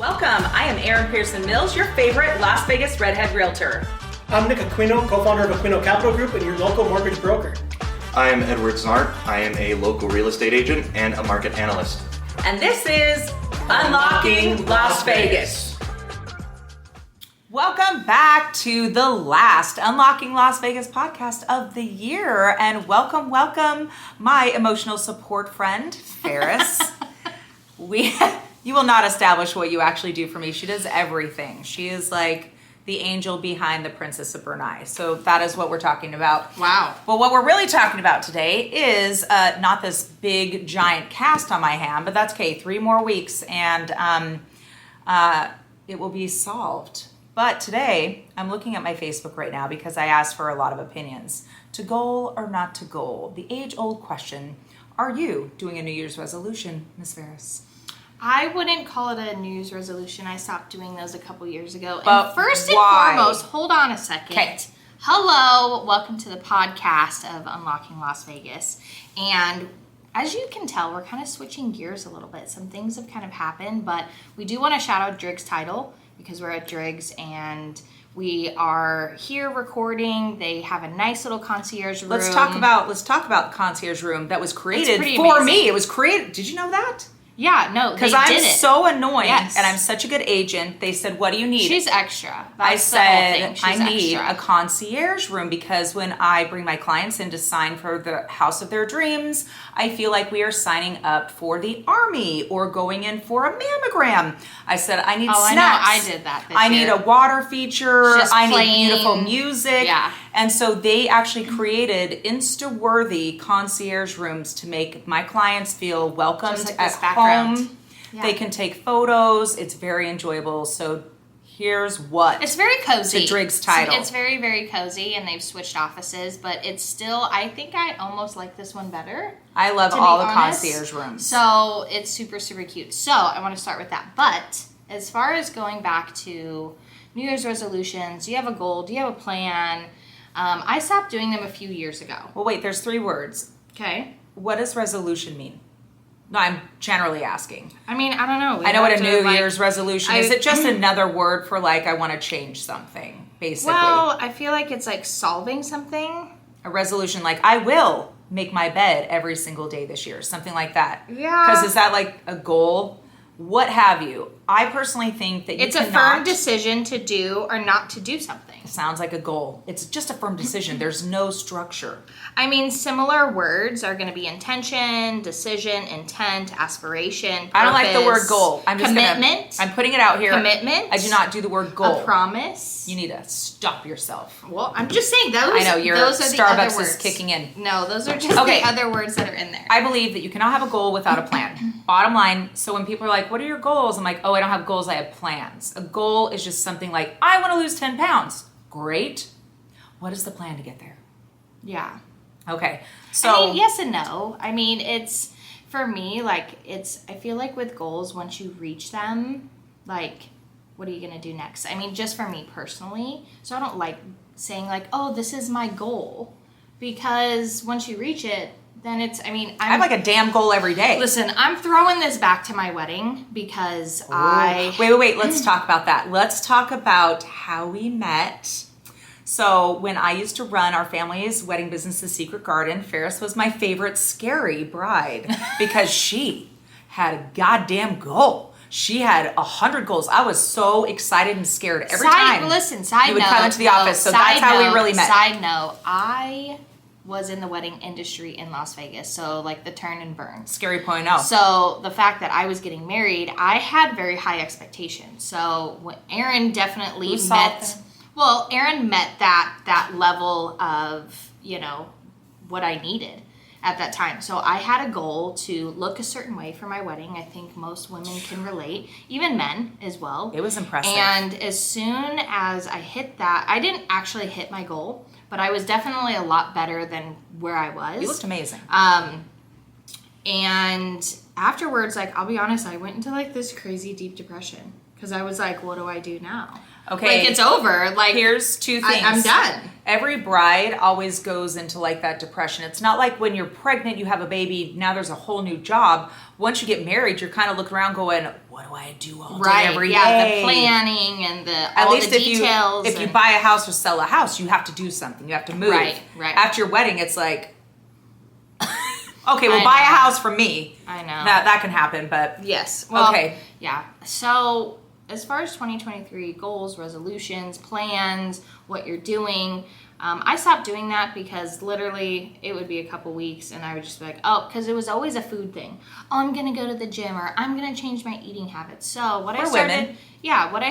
Welcome. I am Erin Pierson-Mills, your favorite Las Vegas redhead realtor. I'm Nick Aquino, co-founder of Aquino Capital Group and your local mortgage broker. I am Edward Znart. I am a local real estate agent and a market analyst. And this is Unlocking Las Vegas. Welcome back to the last Unlocking Las Vegas podcast of the year. And welcome, my emotional support friend, Ferris. You will not establish what you actually do for me. She does everything. She is like the angel behind the Princess of Brunei. So that is what we're talking about. Wow. But what we're really talking about today is not this big giant cast on my hand, but that's okay. 3 more weeks and it will be solved. But today, I'm looking at my Facebook right now because I asked for a lot of opinions. To goal or not to goal? The age-old question, are you doing a New Year's resolution, Ms. Ferris? I wouldn't call it a New Year's resolution. I stopped doing those a couple years ago. But and first and why? foremost, hold on a second. Okay. Hello, welcome to the podcast of Unlocking Las Vegas. And as you can tell, we're kind of switching gears a little bit. Some things have kind of happened, but we do want to shout out Driggs Title because we're at Driggs and we are here recording. They have a nice little concierge room. Let's talk about the concierge room that was created pretty for amazing. me. It was created. Did you know that? Yeah, no, Because they I'm did it. so annoying Yes. and I'm such a good agent. They said, what do you need? She's extra. I That's the whole said, thing. She's I need extra. a concierge room because when I bring my clients in to sign for the house of their dreams, I feel like we are signing up for the army or going in for a mammogram. I said, I need Oh, snacks. I know. I did that this I need year. a water feature. Just I need plain- beautiful music. Yeah. And so they actually created Insta-worthy concierge rooms to make my clients feel welcomed Just like at this background. home. Yeah. They can take photos. It's very enjoyable. So here's what. It's very cozy. The Driggs Title. It's very, very cozy, and they've switched offices, but it's still, I think I almost like this one better. I love to be all the honest. concierge rooms. So it's super, super cute. So I want to start with that. But as far as going back to New Year's resolutions, do you have a goal? Do you have a plan? I stopped doing them a few years ago. Well, wait, there's 3 words. Okay. What does resolution mean? No, I'm generally asking. I mean, I don't know. I know what a New Year's resolution is. I- It just another word for like, I want to change something, basically? Well, I feel like it's like solving something. A resolution like, I will make my bed every single day this year, something like that. Yeah. Because is that like a goal? What have you? I personally think that you It's a firm cannot- decision to do or not to do something. Sounds like a goal. It's just a firm decision. There's no structure. I mean, similar words are going to be intention, decision, intent, aspiration, purpose, I don't like the word goal. I'm just commitment. I'm putting it out here. Commitment. I do not do the word goal. A promise. You need to stop yourself. Well, I'm just saying those. I know your those are the other Starbucks words. is kicking in. No, those are just Okay. the other words that are in there. I believe that you cannot have a goal without a plan. Bottom line. So when people are like, "What are your goals?" I'm like, "Oh, I don't have goals. I have plans." A goal is just something like, "I want to lose 10 pounds." Great. What is the plan to get there? Yeah. Okay. So I mean, yes and no. I mean, it's for me like it's. I feel like with goals, once you reach them, like, what are you gonna do next? I mean, just for me personally, so I don't like saying like, "Oh, this is my goal," because once you reach it, then it's. I mean, I have like a damn goal every day. Listen, I'm throwing this back to my wedding because Wait. Let's talk about that. Let's talk about how we met. So when I used to run our family's wedding business, The Secret Garden, Ferris was my favorite scary bride because she had a goddamn goal. She had 100 goals. I was so excited and scared every time. Listen, side you would note, come into the though, office. So that's side how we note, really met. Side note, I was in the wedding industry in Las Vegas, so like the turn and burn. Scary point oh. So the fact that I was getting married, I had very high expectations. So when Erin definitely Who saw met. that? Well, Erin met that level of, what I needed at that time. So I had a goal to look a certain way for my wedding. I think most women can relate, even men as well. It was impressive. And as soon as I hit that, I didn't actually hit my goal, but I was definitely a lot better than where I was. You looked amazing. And afterwards, like, I'll be honest, I went into like this crazy deep depression because I was like, what do I do now? Okay. Like, it's over. Like, Here's 2 things. I'm done. Every bride always goes into like that depression. It's not like when you're pregnant, you have a baby, now there's a whole new job. Once you get married, you're kind of looking around going, what what do I do all day Right. every day? The planning and all the details. If you buy a house or sell a house, you have to do something. You have to move. Right. After your wedding, it's like, okay, well, I buy a know. house from me. I know. That can happen, but Yes. Well, okay. Yeah. So as far as 2023 goals, resolutions, plans, what you're doing, I stopped doing that because literally it would be a couple weeks and I would just be like, oh, because it was always a food thing. Oh, I'm going to go to the gym or I'm going to change my eating habits. So what I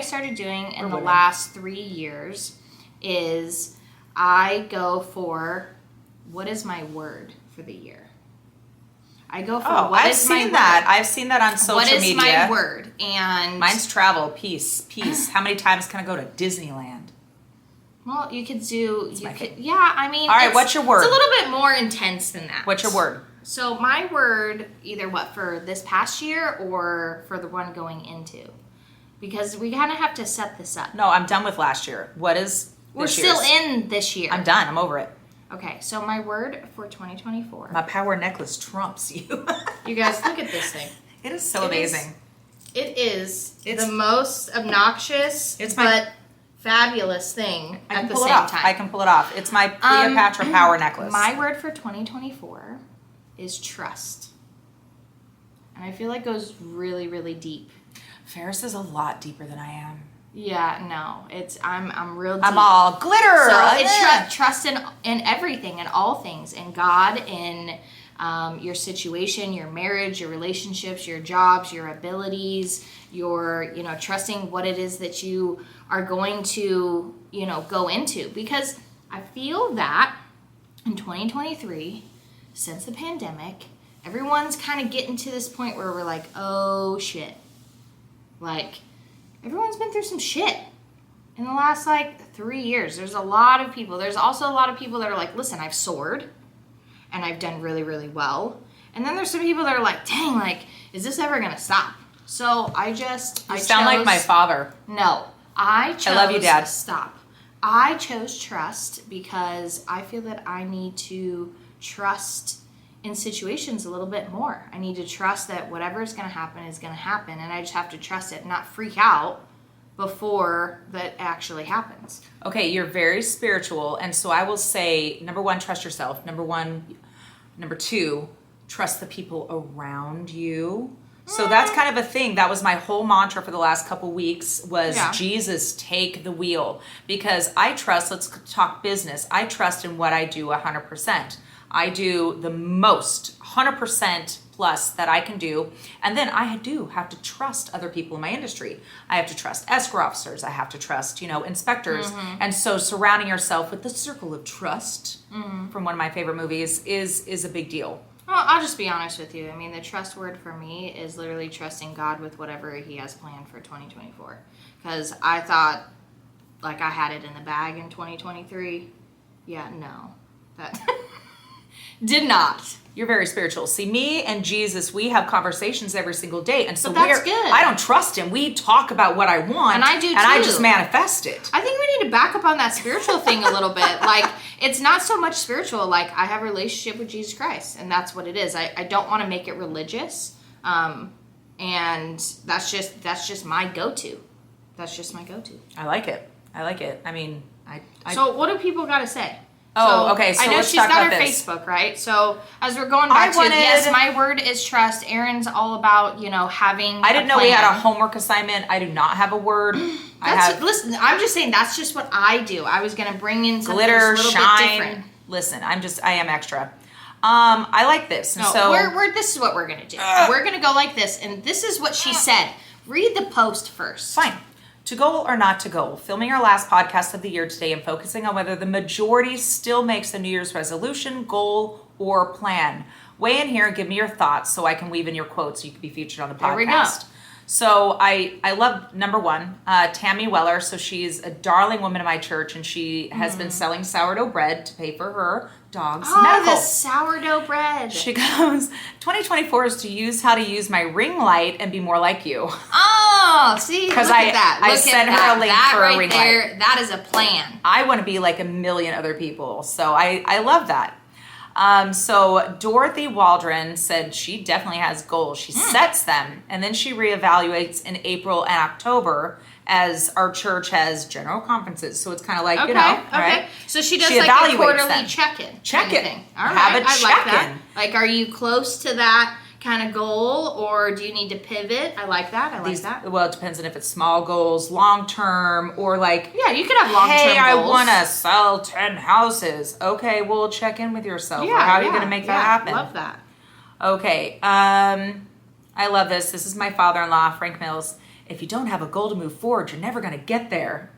started doing in the last 3 years is I go for what is my word for the year. I go for I've seen that. I've seen that on social media. What is my word? And mine's travel, peace. How many times can I go to Disneyland? Well, you could do. I mean. All right, what's your word? It's a little bit more intense than that. What's your word? So my word, either for this past year or for the one going into, because we kind of have to set this up. No, I'm done with last year. What is? We're still in this year. I'm done. I'm over it. Okay, so my word for 2024. My power necklace trumps you. You guys, look at this thing. It is so amazing. It's the most obnoxious, but fabulous thing at the same time. I can pull it off. It's my Cleopatra power necklace. My word for 2024 is trust. And I feel like it goes really, really deep. Ferris is a lot deeper than I am. Yeah, no. I'm real deep. I'm all glitter. So it's trust in everything, in all things, in God, in your situation, your marriage, your relationships, your jobs, your abilities, your, trusting what it is that you are going to, go into. Because I feel that in 2023, since the pandemic, everyone's kind of getting to this point where we're like, oh shit. Like, everyone's been through some shit in the last 3 years. There's a lot of people. There's also a lot of people that are like, listen, I've soared and I've done really, really well. And then there's some people that are like, dang, is this ever going to stop? So I sound like my father. No, I love you, Dad. Stop. I chose trust because I feel that I need to trust in situations a little bit more. I need to trust that whatever is going to happen is going to happen, and I just have to trust it and not freak out before that actually happens. Okay, you're very spiritual, and so I will say, number one, trust yourself. Number two, trust the people around you. So that's kind of a thing. That was my whole mantra for the last couple weeks was Jesus, take the wheel. Because I trust, let's talk business, I trust in what I do 100%. I do the most, 100% plus that I can do. And then I do have to trust other people in my industry. I have to trust escrow officers. I have to trust, inspectors. Mm-hmm. And so surrounding yourself with the circle of trust from one of my favorite movies is a big deal. Well, I'll just be honest with you. I mean, the trust word for me is literally trusting God with whatever he has planned for 2024. Because I thought, I had it in the bag in 2023. Yeah, no. That did not. You're very spiritual. See, me and Jesus, we have conversations every single day. And so that's good. I don't trust him. We talk about what I want. And I do too. And I just manifest it. I think we need to back up on that spiritual thing a little bit. It's not so much spiritual. I have a relationship with Jesus Christ. And that's what it is. I don't want to make it religious. And that's just my go-to. That's just my go-to. I like it. I mean, So what do people got to say? Oh, okay. So I know let's she's talk got about her this. Facebook, right? So as we're going back yes, my word is trust. Erin's all about, having. I didn't know we had a homework assignment. I do not have a word. Listen, I'm just saying that's just what I do. I was going to bring in something glitter, a little shine. bit different. Listen, I am extra. I like this. And this is what we're going to do. We're going to go like this, and this is what she said. Read the post first. Fine. To goal or not to goal, filming our last podcast of the year today and focusing on whether the majority still makes the New Year's resolution, goal, or plan. Weigh in here and give me your thoughts so I can weave in your quotes so you can be featured on the podcast. There we go. So I love, number one, Tammy Weller. So she's a darling woman in my church, and she has been selling sourdough bread to pay for her dog's medical. Oh, the sourdough bread. She goes, 2024 is to use how to use my ring light and be more like you. Oh, see, look at that. I sent her a link for a ring light. That is a plan. I want to be like a million other people. So I love that. So Dorothy Waldron said she definitely has goals. She sets them, and then she reevaluates in April and October as our church has general conferences. So it's kind of like, Okay. all Okay. right? So she does She like a evaluates quarterly them. check-in. Check kind of it. thing. All right. Have a I like that. check-in. Like, are you close to that kind of goal, or do you need to pivot? I like that. I like that. Well, it depends on if it's small goals, long term, or like, Yeah, you could have long-term hey, I goals. want to sell 10 houses. Okay, well, check in with yourself. Or how are you going to make that happen? Love that. Okay, I love this. This is my father-in-law, Frank Mills. If you don't have a goal to move forward, you're never going to get there.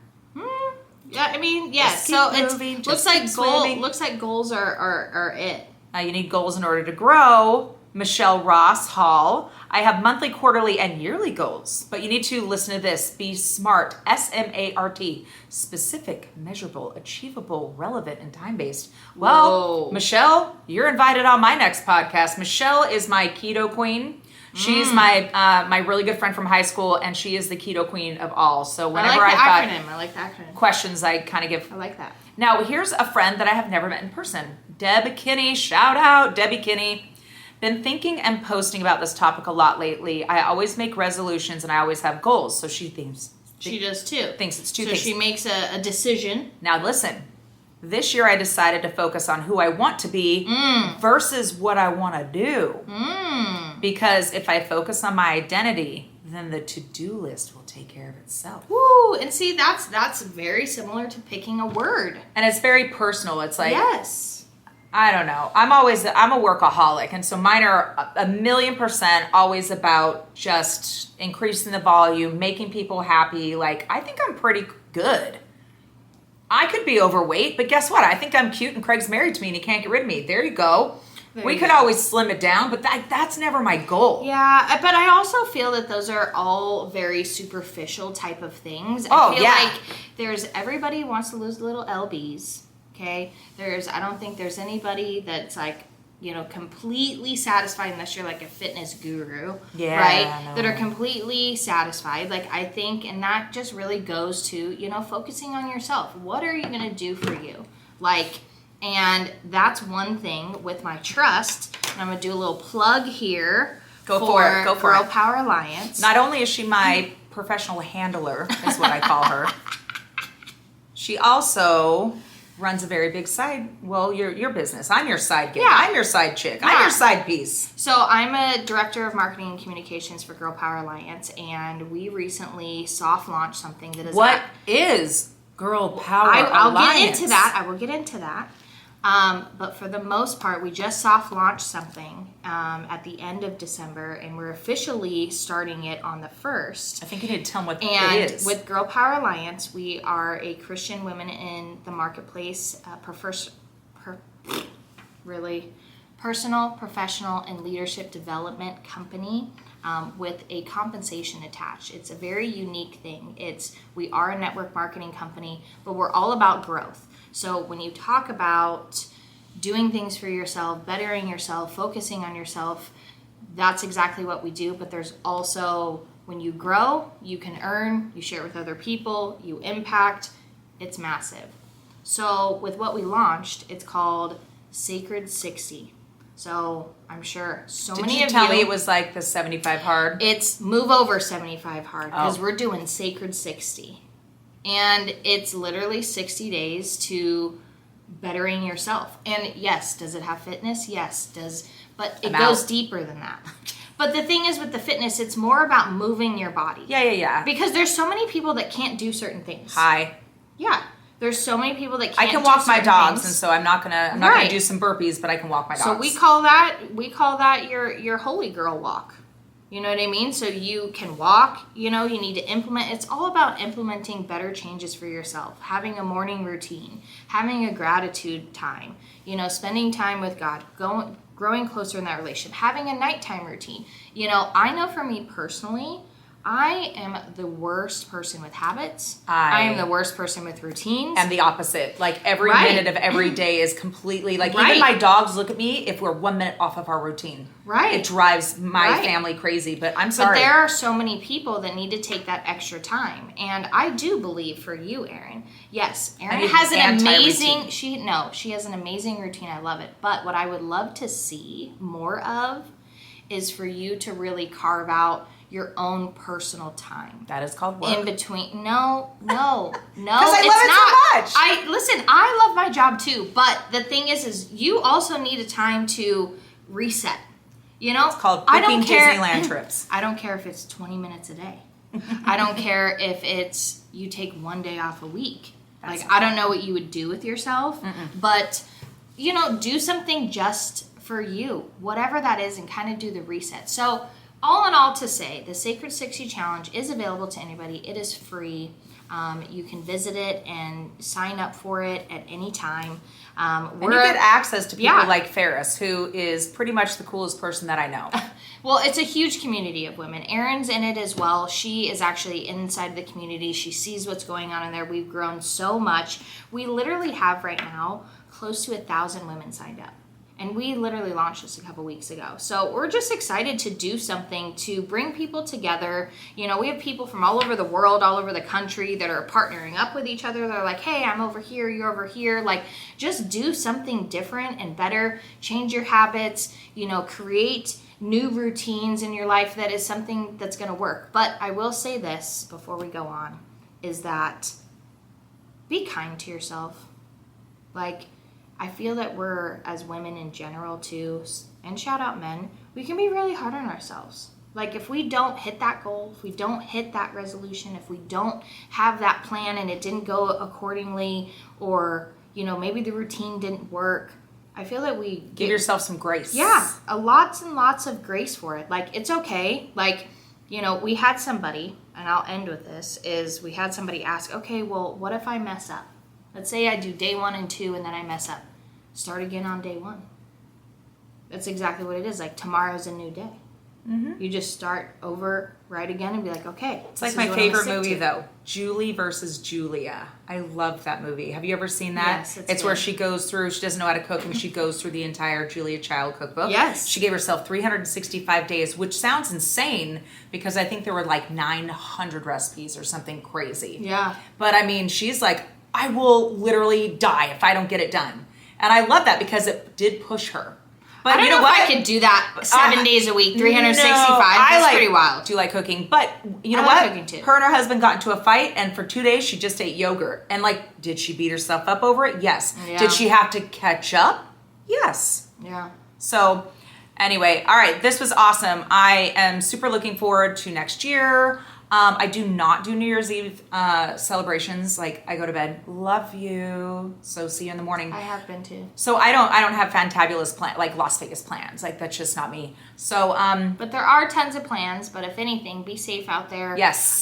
Yeah, I mean, yes. Just keep So moving, it just keep swimming. looks like goals are it. You need goals in order to grow. Michelle Ross Hall. I have monthly, quarterly, and yearly goals, but you need to listen to this. Be SMART, SMART, specific, measurable, achievable, relevant, and time-based. Well, Whoa. Michelle, you're invited on my next podcast. Michelle is my keto queen. She's my my really good friend from high school, and she is the keto queen of all. So whenever I I've like got the acronym. I like the acronym. questions, I kind of give. I like that. Now, here's a friend that I have never met in person. Deb Kinney, shout out, Debbie Kinney. Been thinking and posting about this topic a lot lately. I always make resolutions and I always have goals. So she thinks She does too. thinks it's two So things. she makes a decision. Now listen, this year I decided to focus on who I want to be versus what I want to do. Because if I focus on my identity, then the to-do list will take care of itself. Woo! And see, that's very similar to picking a word. And it's very personal. It's like, Yes. I don't know. I'm a workaholic. And so mine are 1,000,000% always about just increasing the volume, making people happy. Like, I think I'm pretty good. I could be overweight, but guess what? I think I'm cute and Craig's married to me and he can't get rid of me. There you go. We could always slim it down, but that's never my goal. Yeah, but I also feel that those are all very superficial type of things. Oh, I feel yeah. like there's everybody wants to lose little LBs. Okay, I don't think there's anybody that's like, completely satisfied unless you're like a fitness guru, Yeah, right? no. That are completely satisfied. Like, I think, and that just really goes to, focusing on yourself. What are you going to do for you? Like, and that's one thing with my trust. And I'm going to do a little plug here. Go for it. Go for Girl it. Power Alliance. Not only is she my professional handler, is what I call her, she also runs a very big your business. I'm your side gig. Yeah. I'm your side chick. I'm Yeah. your side piece. So I'm a director of marketing and communications for Girl Power Alliance, and we recently soft launched something that is What is Girl Power I'll Alliance? get into that. I will get into that. But for the most part, we just soft launched something at the end of December, and we're officially starting it on the 1st. I think you need to tell them what And it is. with Girl Power Alliance, we are a Christian women in the marketplace, really personal, professional, and leadership development company with a compensation attached. It's a very unique thing. We are a network marketing company, but we're all about growth. So when you talk about doing things for yourself, bettering yourself, focusing on yourself, that's exactly what we do. But there's also, when you grow, you can earn, you share with other people, you impact. It's massive. So with what we launched, it's called Sacred 60. So I'm sure many Did of you tell you, me it was like the 75 hard? it's move over 75 hard because Oh. we're doing Sacred 60. And it's literally 60 days to bettering yourself. And yes, does it have fitness? Yes, but it I'm goes out. deeper than that. But the thing is with the fitness, it's more about moving your body. Yeah. Because there's so many people that can't do certain things. Hi. Yeah. There's so many people that can't I can do walk my certain dogs, things. and so I'm not gonna Right. do some burpees, but I can walk my dogs. So we call that your holy girl walk. You know what I mean? So you can walk, you need to implement. It's all about implementing better changes for yourself, having a morning routine, having a gratitude time, spending time with God, growing closer in that relationship, having a nighttime routine. I know for me personally, I am the worst person with habits. I am the worst person with routines. And the opposite. Like every Right. minute of every day is completely like Right. even my dogs look at me if we're 1 minute off of our routine. Right. It drives my Right. family crazy, but I'm But sorry. there are so many people that need to take that extra time. And I do believe for you, Erin, yes, Erin need has an anti-routine. amazing, she has an amazing routine. I love it. But what I would love to see more of is for you to really carve out your own personal time. That is called work. In between, no, it's I love not. it so much. Listen. I love my job too, but the thing is you also need a time to reset. You know, It's called I booking don't care. Disneyland trips. I don't care if it's 20 minutes a day. I don't care if it's you take one day off a week. That's I don't know what you would do with yourself, but do something just for you, whatever that is, and kind of do the reset. So all in all, to say, the Sacred 60 Challenge is available to anybody. It is free. You can visit it and sign up for it at any time. And you get access to people Yeah. like Ferris, who is pretty much the coolest person that I know. Well, it's a huge community of women. Erin's in it as well. She is actually inside the community. She sees what's going on in there. We've grown so much. We literally have right now close to 1,000 women signed up. And we literally launched this a couple weeks ago. So we're just excited to do something to bring people together. We have people from all over the world, all over the country that are partnering up with each other. They're like, hey, I'm over here, you're over here. Like, just do something different and better. Change your habits, create new routines in your life that is something that's going to work. But I will say this before we go on, is that be kind to yourself. Like, I feel that we're, as women in general too, and shout out men, we can be really hard on ourselves. Like, if we don't hit that goal, if we don't hit that resolution, if we don't have that plan and it didn't go accordingly, or, maybe the routine didn't work, I feel that we Give yourself some grace. Yeah, lots and lots of grace for it. Like, it's okay. Like, we had somebody, and I'll end with this, is we had somebody ask, okay, well, what if I mess up? Let's say I do day 1 and 2 and then I mess up. Start again on day 1. That's exactly what it is. Like, tomorrow's a new day. Mm-hmm. You just start over right again and be like, okay. It's like my favorite movie, though. Julie versus Julia. I love that movie. Have you ever seen that? Yes, it's good. where she goes through, she doesn't know how to cook, and she goes through the entire Julia Child cookbook. Yes. She gave herself 365 days, which sounds insane because I think there were like 900 recipes or something crazy. Yeah. But I mean, she's like, I will literally die if I don't get it done. And I love that because it did push her. But I don't you know know what? if I could do that 7 days a week, 365. No, That's pretty wild. Do like cooking, but you know I like what? cooking too. Her and her husband got into a fight, and for 2 days she just ate yogurt. And like, did she beat herself up over it? Yes. Yeah. Did she have to catch up? Yes. Yeah. So, anyway, all right, this was awesome. I am super looking forward to next year. I do not do New Year's Eve celebrations. Like, I go to bed, love you, so see you in the morning. I have been too. So I don't have fantabulous plan like Las Vegas plans. Like, that's just not me. So But there are tons of plans, but if anything, be safe out there. yes,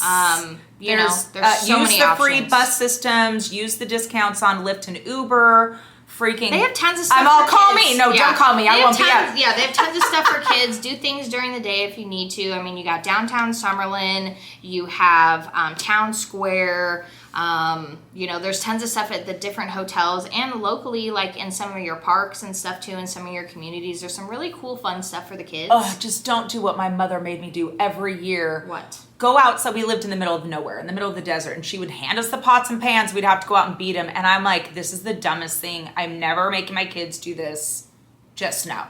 there's so use many the options. free bus systems. Use the discounts on Lyft and Uber. Freaking, They have tons of stuff I'm all for call kids. me. No, Yeah. don't call me. They I have won't be tons, out. Yeah, they have tons of stuff for kids. Do things during the day if you need to. I mean, you got downtown Summerlin. You have Town Square. There's tons of stuff at the different hotels and locally, like in some of your parks and stuff too, in some of your communities. There's some really cool, fun stuff for the kids. Oh, just don't do what my mother made me do every year. What? Go outside. We lived in the middle of nowhere, in the middle of the desert, and she would hand us the pots and pans. We'd have to go out and beat them. And I'm like, this is the dumbest thing. I'm never making my kids do this. Just no.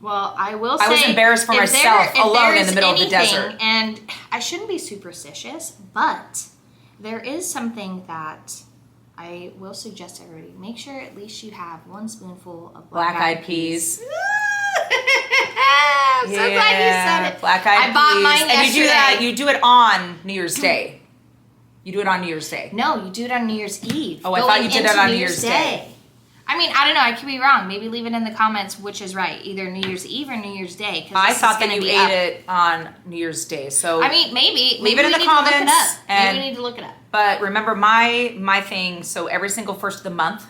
Well, I will say... I was embarrassed for if myself there- if alone there in the is middle of the anything- desert. And I shouldn't be superstitious, but there is something that I will suggest to everybody. Make sure at least you have 1 spoonful of Black-eyed peas. I'm so glad you said it. Black-eyed peas. I bought mine And yesterday. you do that. You do it on New Year's Day. You do it on New Year's Day. No, you do it on New Year's Eve. Oh, I thought you did it into on New Year's Day. I mean, I don't know. I could be wrong. Maybe leave it in the comments which is right. Either New Year's Eve or New Year's Day. 'Cause I this is thought that gonna you be ate up. it on New Year's Day. So I mean, maybe. Leave it in we the need to look it comments, up. Maybe and- we need to look it up. But remember my thing, so every single first of the month,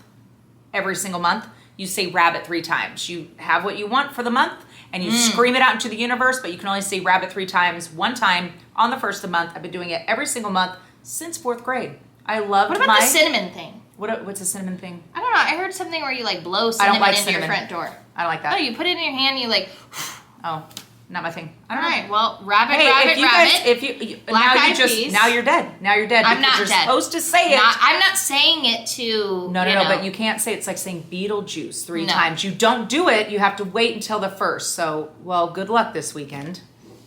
every single month, you say rabbit 3 times. You have what you want for the month, and you scream it out into the universe, but you can only say rabbit 3 times, 1 time on the first of the month. I've been doing it every single month since 4th grade. I loved What about the cinnamon thing? What's a cinnamon thing? I don't know. I heard something where you like blow cinnamon like into cinnamon. your front door. I don't like that. No, you put it in your hand. You like. Oh, not my thing. I All don't know. right. Well, rabbit, Hey, rabbit, if you rabbit. guys, if you Black now you eyed just peas. now you're dead. Now you're dead. I'm because not you're dead. supposed to say it. I'm not saying it to. No, but you can't say it's like saying Beetlejuice 3 No. times. You don't do it. You have to wait until the first. So, well, good luck this weekend.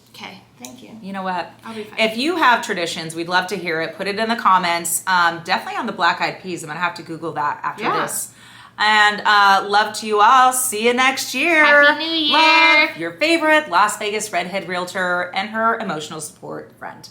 Okay. Thank you. You know what? I'll be fine. If you have traditions, we'd love to hear it. Put it in the comments. Definitely on the Black Eyed Peas. I'm gonna have to Google that after this. And love to you all. See you next year. Happy New Year. Love, your favorite Las Vegas redhead realtor and her emotional support friend.